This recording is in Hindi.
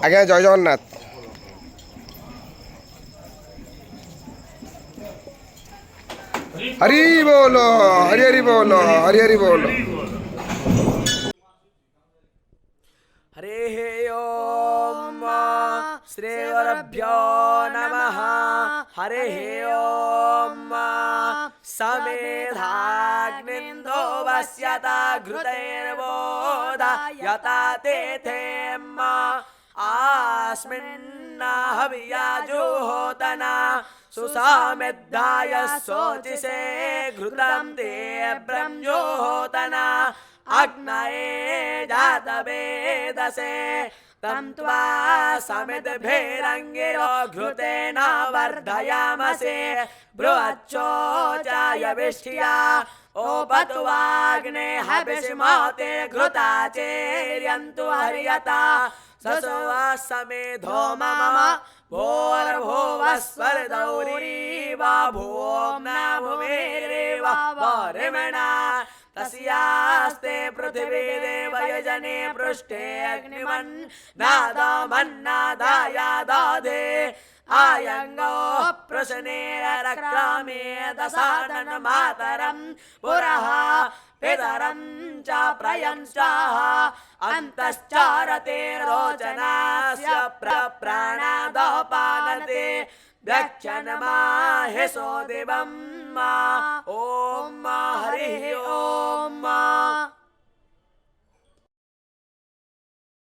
আজ্ঞা জয় জগন্নাথ। হরি বল, হরি হরি বল, হরি হরি বল। हरिः ओम श्री गुरुभ्यो नमः। हरिः ओम समेधाग्निन्दो वस्यता घृतैर्वोदा यता तेथेम आस्मिन्नाहवियाजुहोतना सुसामेद्धाय शोचिसे घृतं ते ब्रह्मजोहोतना अग्नये जातवेदसे तं त्वा समिद्भिरङ्गिरो घृतेन वर्धयामसे बृहच्छोचाय विष्ठिया ओपत्वाग्ने हविषिमते घृताचेर्यन्तु हर्यता ससुवासमेधो मम भोर्भुवस्वर्दौरीवा भूम्ना भुवेरेव वरिमणा तस्यास्ते पृथिवी देवयजने पृष्ठे अग्निमन् नादमन्नादाया दधे आयङ्गो प्रश्ने रक्रामे दशानन मातरं पुरः पितरं च प्रयंश्चाः अन्तश्चारते रोचनास्य प्राणादपानते व्यक्षन्माहेशो दिवं ॐ हरिः ॐ।